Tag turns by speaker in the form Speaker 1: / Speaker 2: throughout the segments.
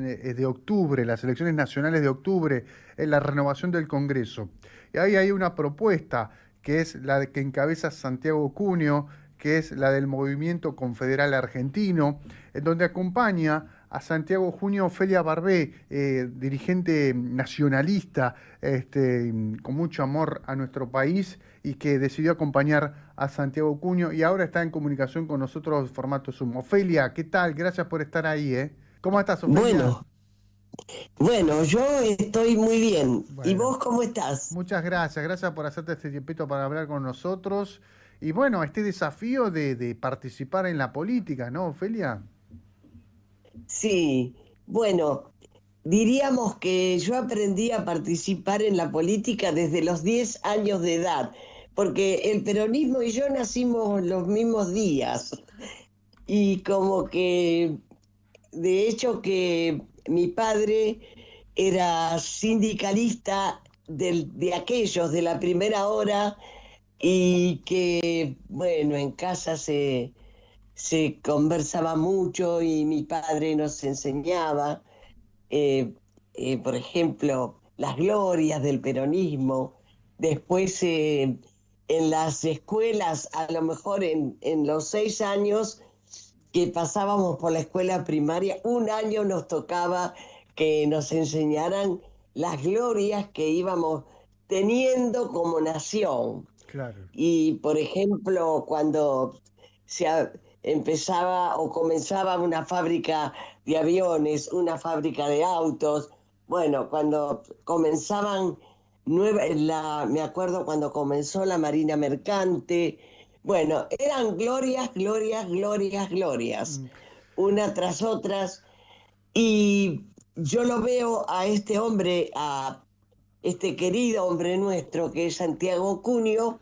Speaker 1: de octubre, las elecciones nacionales de octubre, en la renovación del Congreso. Y ahí hay una propuesta que es la que encabeza Santiago Cunio, que es la del Movimiento Confederal Argentino, en donde acompaña a Santiago Junio Ofelia Barbé, dirigente nacionalista, con mucho amor a nuestro país y que decidió acompañar a Santiago Cunio y ahora está en comunicación con nosotros en formato Zoom. Ofelia, ¿qué tal? Gracias por estar ahí, ¿eh? ¿Cómo estás, Ofelia?
Speaker 2: Bueno, bueno, yo estoy muy bien. ¿Y
Speaker 1: Bueno,
Speaker 2: vos cómo estás?
Speaker 1: muchas gracias. Gracias por hacerte este tiempito para hablar con nosotros. Y bueno, este desafío de participar en la política, ¿no, Ofelia?
Speaker 2: Sí, bueno, diríamos que yo aprendí a participar en la política desde los 10 años de edad, porque el peronismo y yo nacimos los mismos días. Y como que, de hecho, que mi padre era sindicalista de aquellos de la primera hora y que, bueno, en casa se conversaba mucho y mi padre nos enseñaba, eh, por ejemplo, las glorias del peronismo. Después, en las escuelas, a lo mejor en los 6 años que pasábamos por la escuela primaria, un año nos tocaba que nos enseñaran las glorias que íbamos teniendo como nación.
Speaker 1: Claro.
Speaker 2: Y, por ejemplo, cuando se empezaba o comenzaba una fábrica de aviones, una fábrica de autos, bueno, cuando comenzaban me acuerdo cuando comenzó la Marina Mercante, bueno, eran glorias, glorias, glorias, glorias,
Speaker 1: Mm.
Speaker 2: una tras otras, y yo lo veo a este hombre, a este querido hombre nuestro que es Santiago Cunio,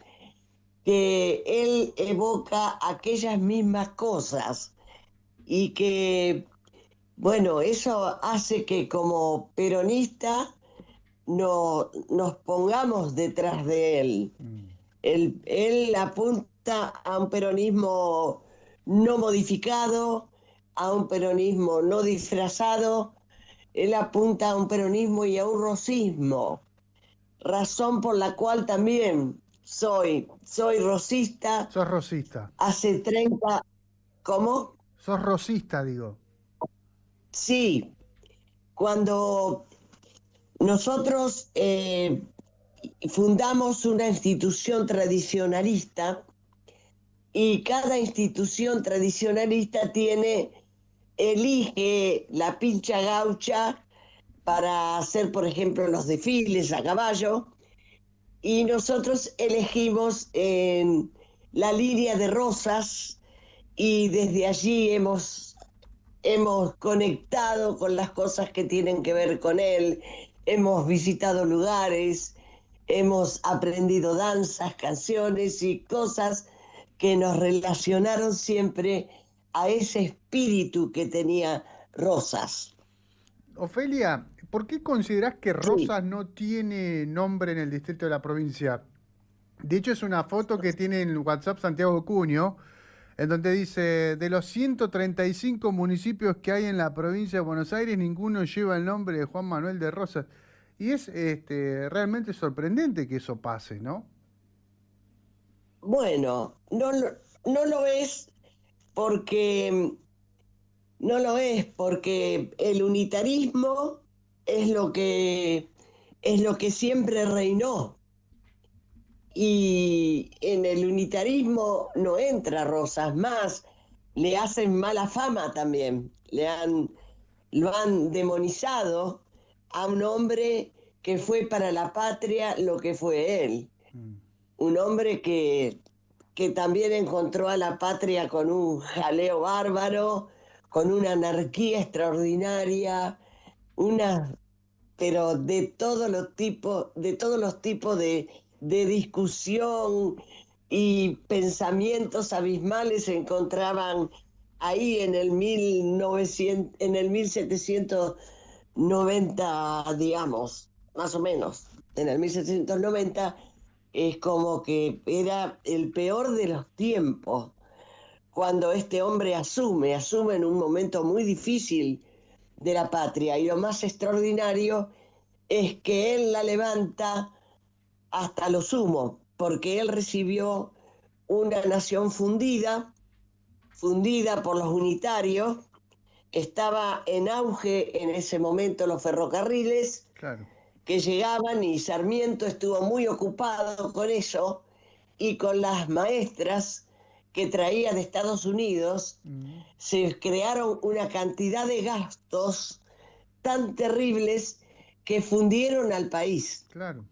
Speaker 2: que él evoca aquellas mismas cosas y que, bueno, eso hace que como peronista nos pongamos detrás de él.
Speaker 1: Mm.
Speaker 2: Él apunta a un peronismo no modificado, a un peronismo no disfrazado, él apunta a un peronismo y a un rosismo, razón por la cual también soy rosista.
Speaker 1: Sos rosista.
Speaker 2: Hace 30, ¿cómo?
Speaker 1: Sos rosista, digo.
Speaker 2: Sí, cuando nosotros fundamos una institución tradicionalista y cada institución tradicionalista elige la pincha gaucha para hacer, por ejemplo, los desfiles a caballo, y nosotros elegimos en la línea de Rosas y desde allí hemos conectado con las cosas que tienen que ver con él, hemos visitado lugares, hemos aprendido danzas, canciones y cosas que nos relacionaron siempre a ese espíritu que tenía Rosas.
Speaker 1: Ofelia, ¿por qué considerás que
Speaker 2: Sí,
Speaker 1: Rosas no tiene nombre en el distrito de la provincia? De hecho, es una foto que tiene en WhatsApp Santiago Cunio, en donde dice, de los 135 municipios que hay en la provincia de Buenos Aires, ninguno lleva el nombre de Juan Manuel de Rosas. Y es realmente sorprendente que eso pase, ¿no?
Speaker 2: bueno, no lo es porque no lo es porque el unitarismo es es lo que siempre reinó. Y en el unitarismo no entra Rosas más, le hacen mala fama también, lo han demonizado a un hombre que fue para la patria lo que fue él,
Speaker 1: Mm.
Speaker 2: un hombre que también encontró a la patria con un jaleo bárbaro, con una anarquía extraordinaria, una, pero de todos los tipos de discusión y pensamientos abismales se encontraban ahí en el 1900, en el 1790, digamos, más o menos, en el 1790. Es como que era el peor de los tiempos cuando este hombre asume en un momento muy difícil de la patria. Y lo más extraordinario es que él la levanta hasta lo sumo, porque él recibió una nación fundida por los unitarios. Estaba en auge en ese momento los ferrocarriles
Speaker 1: Claro.
Speaker 2: que llegaban, y Sarmiento estuvo muy ocupado con eso y con las maestras que traía de Estados Unidos. Se crearon una cantidad de gastos tan terribles que fundieron al país.
Speaker 1: Claro.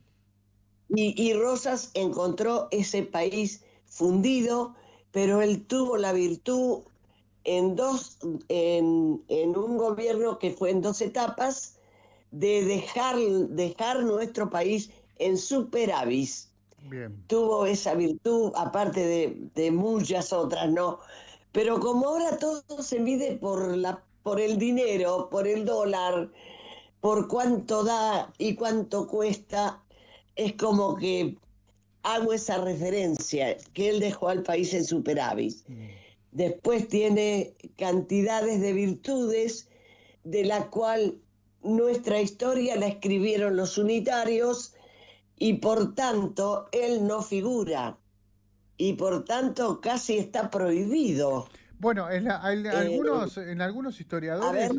Speaker 2: Y Rosas encontró ese país fundido, pero él tuvo la virtud en un gobierno que fue en 2 etapas, de dejar nuestro país en superávit.
Speaker 1: Bien.
Speaker 2: Tuvo esa virtud, aparte de muchas otras, ¿no? Pero como ahora todo se mide por el dinero, por el dólar, por cuánto da y cuánto cuesta, es como que hago esa referencia, que él dejó al país en superávit. Después tiene cantidades de virtudes, de la cual nuestra historia la escribieron los unitarios, y por tanto él no figura, y por tanto casi está prohibido.
Speaker 1: Bueno, en algunos historiadores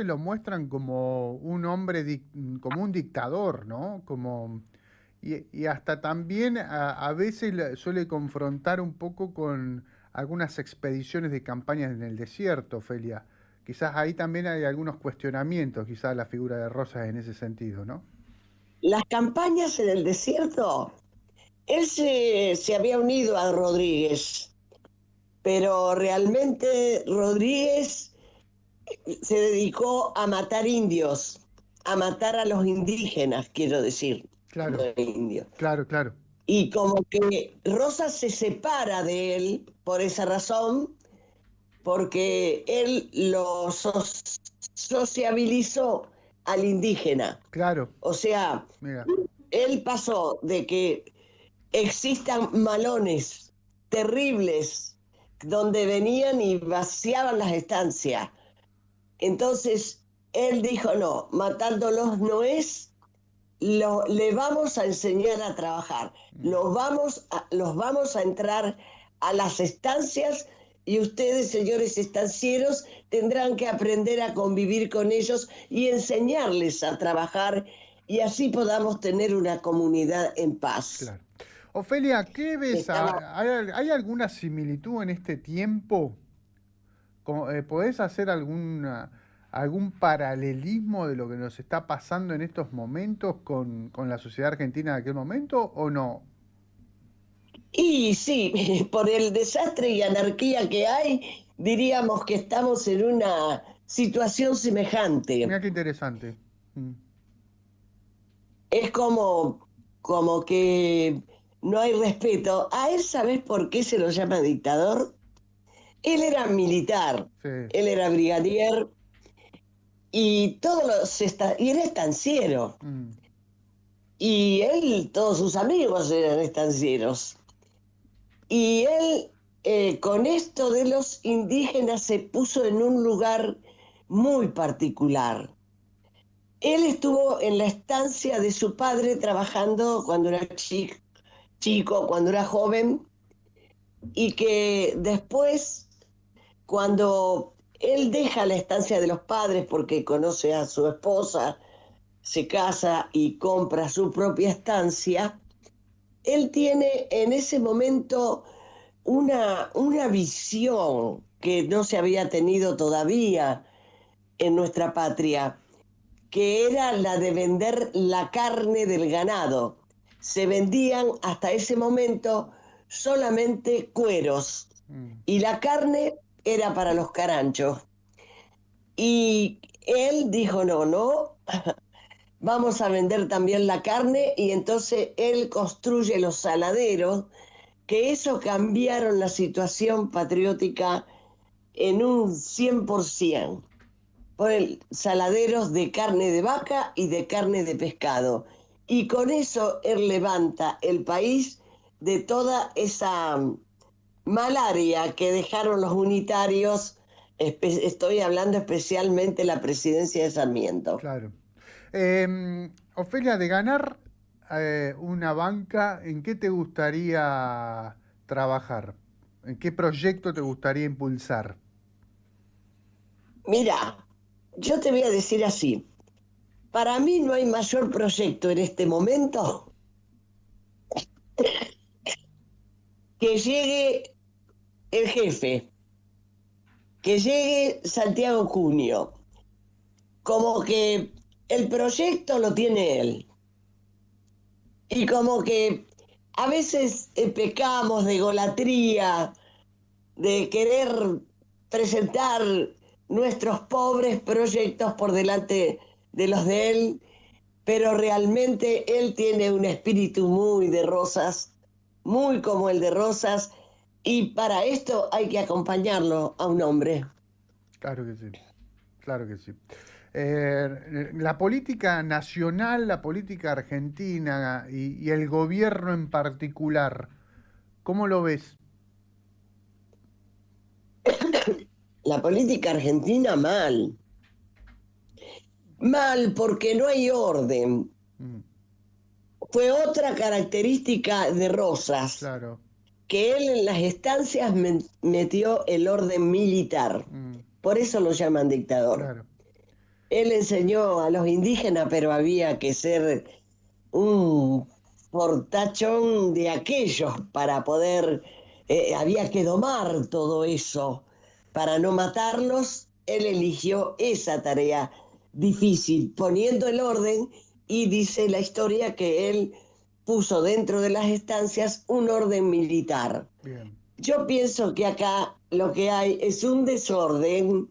Speaker 1: lo muestran como un hombre, como un dictador, ¿no? Y hasta también a veces suele confrontar un poco con algunas expediciones de campañas en el desierto, Ofelia. Quizás ahí también hay algunos cuestionamientos, quizás la figura de Rosas en ese sentido, ¿no?
Speaker 2: Las campañas en el desierto, él se había unido a Rodríguez, pero realmente Rodríguez se dedicó a matar indios, a matar a los indígenas, quiero decir, no
Speaker 1: Claro,
Speaker 2: indios.
Speaker 1: claro, claro.
Speaker 2: Y como que Rosas se separa de él por esa razón, porque él lo sociabilizó al indígena.
Speaker 1: Claro,
Speaker 2: O sea,
Speaker 1: mira,
Speaker 2: él pasó de que existan malones terribles donde venían y vaciaban las estancias. Entonces, él dijo, no, matándolos no es, le vamos a enseñar a trabajar, los vamos a entrar a las estancias, y ustedes, señores estancieros, tendrán que aprender a convivir con ellos y enseñarles a trabajar, y así podamos tener una comunidad en paz.
Speaker 1: claro. Ofelia, ¿qué ves?
Speaker 2: Estaba
Speaker 1: ¿Hay alguna similitud en este tiempo? ¿Podés hacer algún paralelismo de lo que nos está pasando en estos momentos con la sociedad argentina de aquel momento o no?
Speaker 2: Y sí, por el desastre y anarquía que hay, diríamos que estamos en una situación semejante.
Speaker 1: Mira qué interesante.
Speaker 2: Es como que no hay respeto. A él, ¿sabes por qué se lo llama dictador? Él era militar,
Speaker 1: Sí.
Speaker 2: él era brigadier, y y era estanciero. Y él, todos sus amigos eran estancieros. Y él, con esto de los indígenas, se puso en un lugar muy particular. Él estuvo en la estancia de su padre trabajando cuando era chico, cuando era joven, y que después, cuando él deja la estancia de los padres porque conoce a su esposa, se casa y compra su propia estancia, él tiene en ese momento una visión que no se había tenido todavía en nuestra patria, que era la de vender la carne del ganado. Se vendían hasta ese momento solamente cueros, y la carne era para los caranchos. Y él dijo, no, vamos a vender también la carne, y entonces él construye los saladeros, que eso cambiaron la situación patriótica en un 100%. Por el saladeros de carne de vaca y de carne de pescado. Y con eso él levanta el país de toda esa malaria que dejaron los unitarios Estoy hablando especialmente de la presidencia de Sarmiento.
Speaker 1: Claro. Ofelia, de ganar una banca, ¿en qué te gustaría trabajar? ¿En qué proyecto te gustaría impulsar?
Speaker 2: Mira, yo te voy a decir así, para mí no hay mayor proyecto en este momento que llegue el jefe, que llegue Santiago Cunio, como que el proyecto lo tiene él. Y como que a veces pecamos de egolatría, de querer presentar nuestros pobres proyectos por delante de los de él, pero realmente él tiene un espíritu muy de Rosas, muy como el de Rosas, y para esto hay que acompañarlo a un hombre.
Speaker 1: Claro que sí, claro que sí. La política nacional, la política argentina y el gobierno en particular, ¿cómo lo ves?
Speaker 2: La política argentina mal, mal porque no hay orden.
Speaker 1: Mm,
Speaker 2: Fue otra característica de Rosas,
Speaker 1: claro,
Speaker 2: que él en las estancias metió el orden militar.
Speaker 1: mm,
Speaker 2: Por eso lo llaman dictador.
Speaker 1: claro,
Speaker 2: Él enseñó a los indígenas, pero había que ser un portachón de aquellos para poder, había que domar todo eso. Para no matarlos, él eligió esa tarea difícil, poniendo el orden, y dice la historia que él puso dentro de las estancias un orden militar.
Speaker 1: bien,
Speaker 2: Yo pienso que acá lo que hay es un desorden,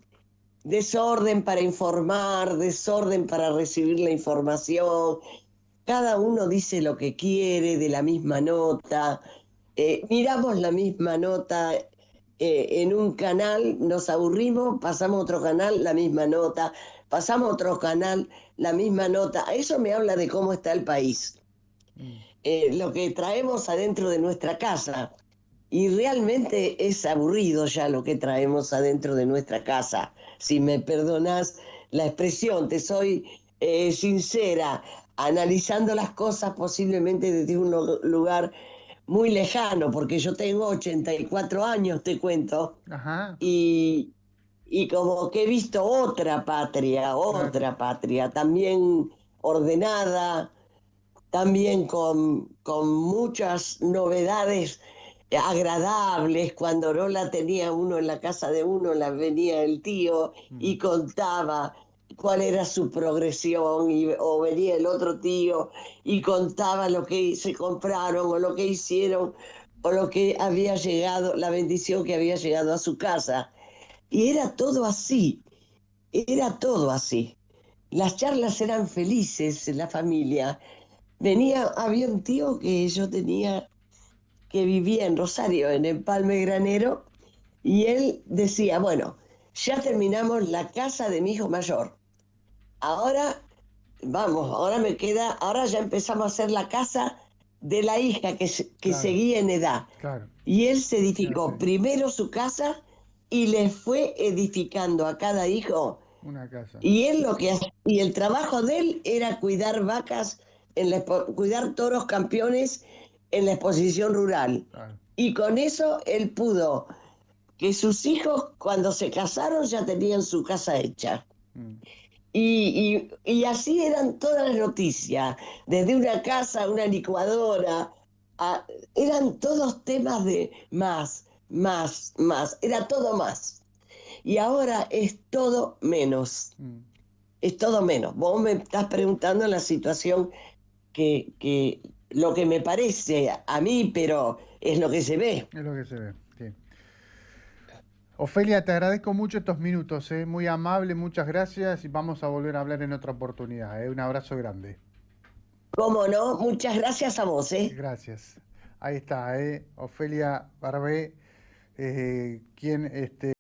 Speaker 2: desorden para informar, desorden para recibir la información. Cada uno dice lo que quiere de la misma nota. Miramos la misma nota en un canal, nos aburrimos, pasamos a otro canal, la misma nota, pasamos a otro canal, la misma nota. Eso me habla de cómo está el país,
Speaker 1: mm,
Speaker 2: lo que traemos adentro de nuestra casa. Y realmente es aburrido ya lo que traemos adentro de nuestra casa. Si me perdonas la expresión, te soy sincera, analizando las cosas posiblemente desde un lugar muy lejano, porque yo tengo 84 años, te cuento,
Speaker 1: ajá,
Speaker 2: y, y como que he visto
Speaker 1: claro,
Speaker 2: otra patria, también ordenada, también con muchas novedades agradables. Cuando no la tenía uno en la casa de uno, la venía el tío
Speaker 1: mm,
Speaker 2: y contaba cuál era su progresión, o venía el otro tío y contaba lo que se compraron o lo que hicieron o lo que había llegado, la bendición que había llegado a su casa. Y era todo así. Las charlas eran felices en la familia. Había un tío que yo tenía que vivía en Rosario, en Empalme Granero, y él decía, bueno, ya terminamos la casa de mi hijo mayor. Ahora, vamos, ahora ya empezamos a hacer la casa de la hija que
Speaker 1: claro,
Speaker 2: seguía en edad.
Speaker 1: claro,
Speaker 2: Y él se edificó
Speaker 1: así,
Speaker 2: primero su casa y le fue edificando a cada hijo.
Speaker 1: una casa,
Speaker 2: Y él lo que hacía, y el trabajo de él era cuidar vacas, cuidar toros campeones en la exposición rural.
Speaker 1: claro,
Speaker 2: Y con eso él pudo que sus hijos, cuando se casaron, ya tenían su casa hecha.
Speaker 1: mm,
Speaker 2: Y así eran todas las noticias, desde una casa, una licuadora, a- eran todos temas de más, más, más, era todo más. Y ahora es todo menos,
Speaker 1: mm.
Speaker 2: es todo menos. Vos me estás preguntando la situación que lo que me parece a mí, pero es lo que se ve.
Speaker 1: Es lo que se ve, sí. Ofelia, te agradezco mucho estos minutos, muy amable, muchas gracias y vamos a volver a hablar en otra oportunidad. Un abrazo grande.
Speaker 2: ¿Cómo no? Muchas gracias a vos, ¿eh?
Speaker 1: Gracias. Ahí está, Ofelia Barbé, quien